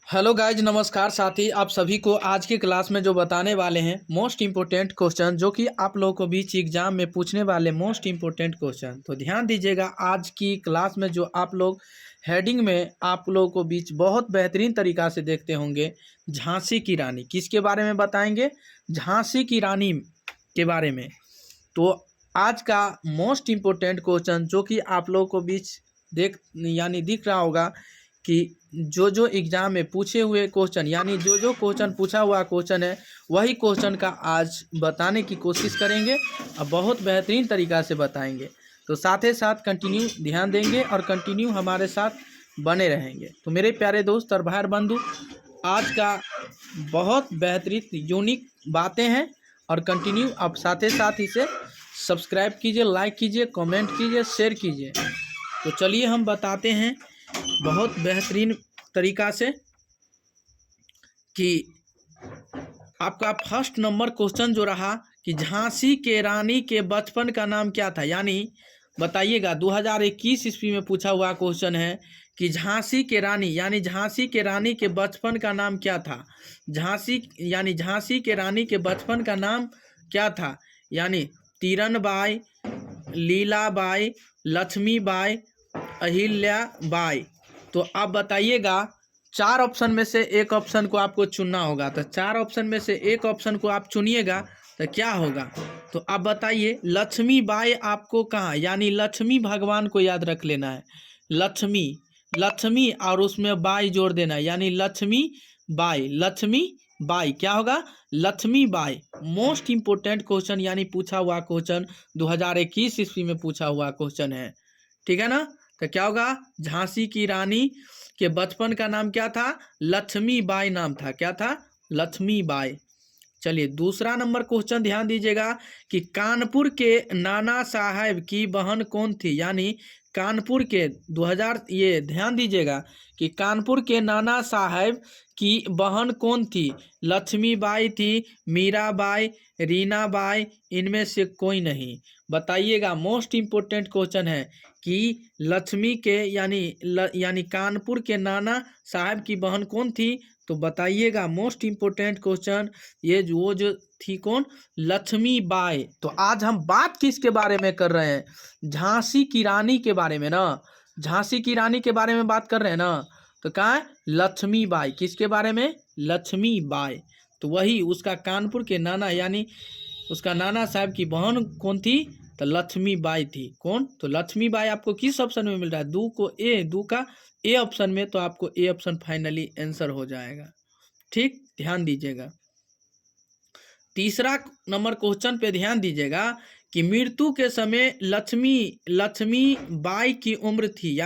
Hello guys, नमस्कार साथी। आप सभी को आज की क्लास में जो बताने वाले हैं मोस्ट इम्पोर्टेंट क्वेश्चन, जो कि आप लोगों को बीच एग्जाम में पूछने वाले मोस्ट इम्पोर्टेंट क्वेश्चन। तो ध्यान दीजिएगा, आज की क्लास में जो आप लोग हेडिंग में आप लोगों को बीच बहुत बेहतरीन तरीक़ा से देखते होंगे, झांसी की रानी। किसके बारे में बताएंगे? झांसी की रानी के बारे में। तो आज का मोस्ट इम्पोर्टेंट क्वेश्चन जो कि आप लोगों को बीच दिख रहा होगा कि जो एग्ज़ाम में पूछे हुए क्वेश्चन, यानी जो क्वेश्चन पूछा हुआ क्वेश्चन है, वही क्वेश्चन का आज बताने की कोशिश करेंगे और बहुत बेहतरीन तरीक़ा से बताएंगे। तो साथ ही साथ कंटिन्यू ध्यान देंगे और कंटिन्यू हमारे साथ बने रहेंगे। तो मेरे प्यारे दोस्त और भाई बंधु, आज का बहुत बेहतरीन यूनिक बातें हैं और कंटिन्यू आप साथ ही साथ इसे सब्सक्राइब कीजिए, लाइक कीजिए, कमेंट कीजिए, शेयर कीजिए। तो चलिए हम बताते हैं बहुत बेहतरीन तरीक़ा से कि आपका फर्स्ट नंबर क्वेश्चन जो रहा कि झांसी के रानी के बचपन का नाम क्या था। यानी बताइएगा, 2021 ईस्वी में पूछा हुआ क्वेश्चन है कि झांसी के रानी यानी झांसी के रानी के बचपन का नाम क्या था। झांसी के रानी के बचपन का नाम क्या था। यानी तीरनबाई, लीलाबाई, लक्ष्मीबाई, अहिल्याबाई। तो आप बताइएगा, चार ऑप्शन में से एक ऑप्शन को आपको चुनना होगा। तो चार ऑप्शन में से एक ऑप्शन को आप चुनिएगा तो क्या होगा। तो आप बताइए, लक्ष्मीबाई आपको कहाँ, यानी लक्ष्मी भगवान को याद रख लेना है। लक्ष्मी और उसमें बाई जोड़ देना है, यानी लक्ष्मी बाई क्या होगा, Lakshmi Bai. Most important question, यानी पूछा हुआ क्वेश्चन 2021 ईस्वी में पूछा हुआ क्वेश्चन है। ठीक है ना। तो क्या होगा, झांसी की रानी के बचपन का नाम क्या था, लक्ष्मीबाई नाम था। क्या था, लक्ष्मीबाई। चलिए दूसरा नंबर क्वेश्चन ध्यान दीजिएगा कि कानपुर के नाना साहब की बहन कौन थी। यानी कानपुर के 2000 ये ध्यान दीजिएगा कि कानपुर के नाना साहब की बहन कौन थी। लक्ष्मीबाई थी, मीराबाई, रीनाबाई, इनमें से कोई नहीं। बताइएगा, मोस्ट इम्पोर्टेंट क्वेश्चन है कि लक्ष्मी के यानी कानपुर के नाना साहब की बहन कौन थी। तो बताइएगा, मोस्ट इम्पोर्टेंट क्वेश्चन ये जो थी कौन, लक्ष्मीबाई। तो आज हम बात किसके बारे में कर रहे हैं, झांसी की रानी के बारे में ना। झांसी की रानी के बारे में बात कर रहे हैं ना। तो कहाँ है, लक्ष्मीबाई। किसके बारे में, लक्ष्मीबाई। तो वही उसका कानपुर के नाना यानी उसका नाना साहब की बहन कौन थी, तो लक्ष्मीबाई थी। कौन, तो लक्ष्मीबाई। आपको किस ऑप्शन में मिल रहा है, दू का ए ऑप्शन में। तो आपको ए ऑप्शन फाइनली आंसर हो जाएगा। ठीक, ध्यान दीजिएगा। तीसरा नंबर क्वेश्चन पे ध्यान दीजिएगा कि मृत्यु के समय लक्ष्मीबाई की उम्र थी।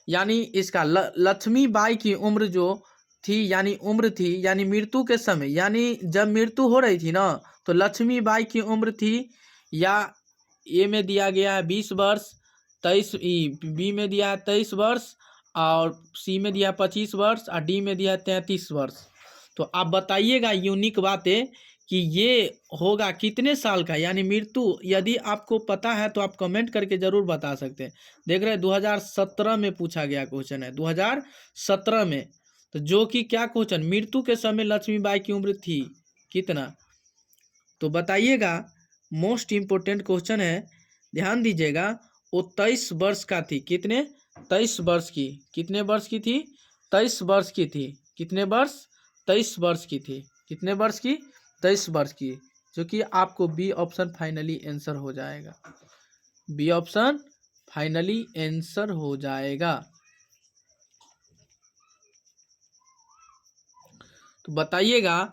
यानी इसका लक्ष्मीबाई की उम्र जो थी, यानी मृत्यु के समय, यानी जब मृत्यु हो रही थी ना, तो लक्ष्मीबाई की उम्र थी, या ए में दिया गया है 20 वर्ष, 23, बी में दिया है 23 वर्ष, और सी में दिया है 25 वर्ष, और डी में दिया है 33 वर्ष। तो आप बताइएगा यूनिक बातें कि ये होगा कितने साल का, यानी मृत्यु। यदि आपको पता है तो आप कमेंट करके ज़रूर बता सकते हैं। देख रहे हैं 2017 में पूछा गया क्वेश्चन है, 2017 में। तो जो कि क्या क्वेश्चन, मृत्यु के समय लक्ष्मीबाई की उम्र थी कितना। तो बताइएगा, मोस्ट इम्पोर्टेंट क्वेश्चन है, ध्यान दीजिएगा। वो 23 वर्ष का थी। कितने, 23 वर्ष की। कितने वर्ष की थी, 23 वर्ष की थी। कितने वर्ष, 23 वर्ष की थी। कितने वर्ष की, 23 वर्ष की। जो कि आपको बी ऑप्शन फाइनली आंसर हो जाएगा। बी ऑप्शन फाइनली आंसर हो जाएगा। तो बताइएगा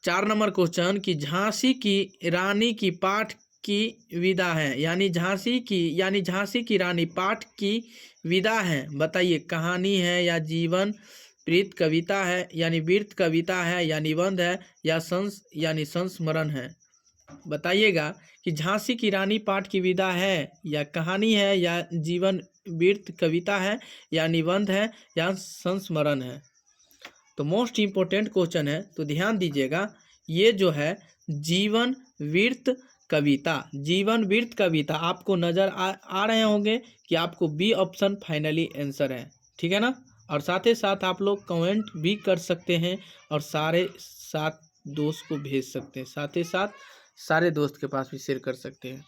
4 नंबर क्वेश्चन कि झांसी की रानी की पाठ की विधा है। यानी झांसी की रानी पाठ की विधा है। बताइए, कहानी है या जीवन प्रीत कविता है, यानी वृत्त कविता है, या निबंध है, या संस्मरण है। बताइएगा कि झांसी की रानी पाठ की विधा है, या कहानी है, या जीवन वृत्त कविता है, या निबंध है, या संस्मरण है। तो मोस्ट इम्पोर्टेंट क्वेश्चन है, तो ध्यान दीजिएगा। ये जो है जीवन वृत्त कविता आपको नज़र आ रहे होंगे कि आपको बी ऑप्शन फाइनली आंसर है। ठीक है ना। और साथ ही साथ आप लोग कमेंट भी कर सकते हैं और सारे 7 दोस्त को भेज सकते हैं, साथ ही साथ सारे दोस्त के पास भी शेयर कर सकते हैं।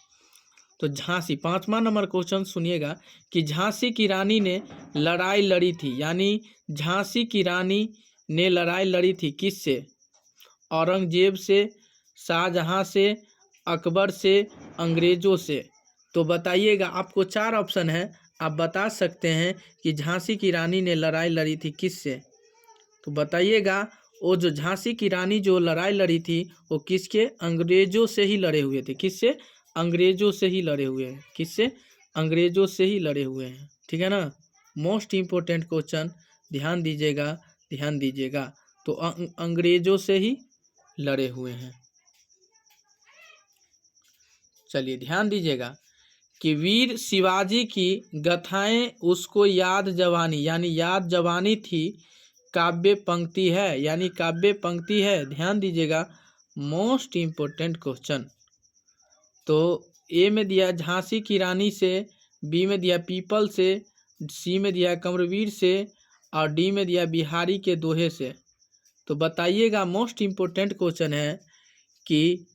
तो झांसी 5वां नंबर क्वेश्चन सुनिएगा कि झांसी की रानी ने लड़ाई लड़ी थी, यानी झांसी की रानी ने लड़ाई लड़ी थी किससे? औरंगजेब से, शाहजहां से, अकबर से, अंग्रेजों से। तो बताइएगा, आपको 4 ऑप्शन है, आप बता सकते हैं कि झांसी की रानी ने लड़ाई लड़ी थी किससे। तो बताइएगा, वो जो झांसी की रानी जो लड़ाई लड़ी थी वो किसके? अंग्रेजों से ही लड़े हुए थे। किससे? अंग्रेजों से ही लड़े हुए हैं। किससे? अंग्रेजों से ही लड़े हुए हैं। ठीक है ना। मोस्ट इम्पोर्टेंट क्वेश्चन, ध्यान दीजिएगा, ध्यान दीजिएगा। तो अंग्रेजों से ही लड़े हुए हैं। चलिए ध्यान दीजिएगा कि वीर शिवाजी की गाथाएं उसको याद जवानी, यानी याद जवानी थी, काव्य पंक्ति है, यानी काव्य पंक्ति है। ध्यान दीजिएगा, मोस्ट इम्पोर्टेंट क्वेश्चन। तो ए में दिया झांसी की रानी से, बी में दिया पीपल से, सी में दिया कमरवीर से और डी में दिया बिहारी के दोहे से। तो बताइएगा, मोस्ट इम्पोर्टेंट क्वेश्चन है कि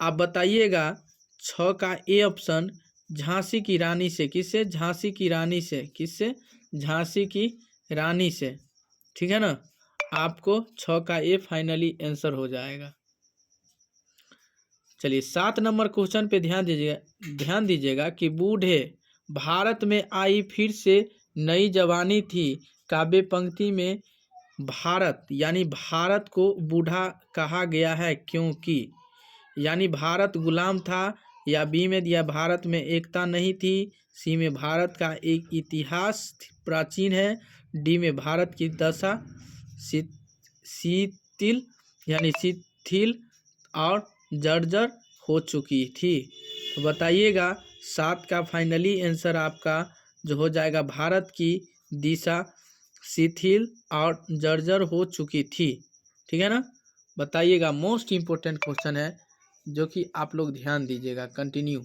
आप बताइएगा 6 का ए ऑप्शन झांसी की रानी से। किससे? झांसी की रानी से। किससे? झांसी की रानी से। ठीक है ना। आपको 6 का ए फाइनली आंसर हो जाएगा। चलिए 7 नंबर क्वेश्चन पे ध्यान दीजिएगा कि बूढ़े भारत में आई फिर से नई जवानी थी, काव्य पंक्ति में भारत यानी भारत को बूढ़ा कहा गया है क्योंकि, यानी भारत गुलाम था, या बी में दिया भारत में एकता नहीं थी, सी में भारत का एक इतिहास प्राचीन है, डी में भारत की दशा शिथिल यानी शिथिल और जर्जर हो चुकी थी। तो बताइएगा, 7 का फाइनली आंसर आपका जो हो जाएगा, भारत की दिशा शिथिल और जर्जर हो चुकी थी। ठीक है ना। बताइएगा, मोस्ट इम्पोर्टेंट क्वेश्चन है जो कि आप लोग ध्यान दीजिएगा। कंटिन्यू।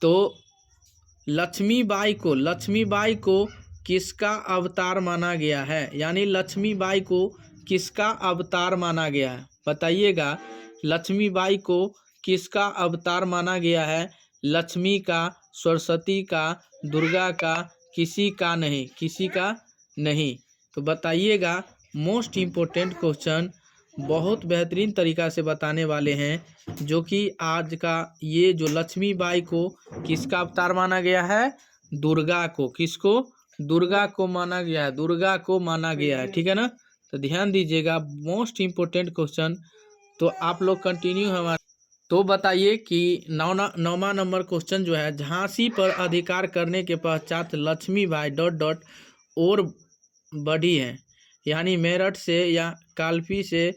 तो लक्ष्मीबाई को किसका अवतार माना गया है, यानी लक्ष्मीबाई को किसका अवतार माना गया है? बताइएगा, लक्ष्मीबाई को किसका अवतार माना गया है? लक्ष्मी का, सरस्वती का, दुर्गा का, किसी का नहीं, किसी का नहीं। तो बताइएगा, मोस्ट इम्पोर्टेंट क्वेश्चन बहुत बेहतरीन तरीका से बताने वाले हैं, जो कि आज का ये जो लक्ष्मीबाई को किसका अवतार माना गया है? दुर्गा को। किसको? दुर्गा को माना गया है। दुर्गा को माना गया है। ठीक है ना। तो ध्यान दीजिएगा, मोस्ट इम्पोर्टेंट क्वेश्चन। तो आप लोग कंटिन्यू हमारे। तो बताइए कि 9वां नंबर क्वेश्चन जो है, झांसी पर अधिकार करने के पश्चात लक्ष्मीबाई ... और बढ़ी है, यानी मेरठ से या कालपी से,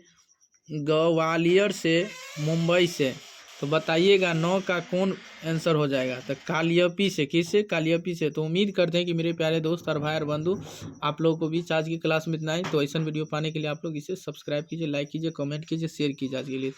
ग्वालियर से, मुंबई से। तो बताइएगा 9 का कौन आंसर हो जाएगा? तो कालियपी से। किससे? कालियपी से। तो उम्मीद करते हैं कि मेरे प्यारे दोस्त और भाई और बंधु, आप लोगों को भी आज की क्लास में इतना ही। तो ऐसा वीडियो पाने के लिए आप लोग इसे सब्सक्राइब कीजिए, लाइक कीजिए, कमेंट कीजिए, शेयर कीजिए। आज के लिए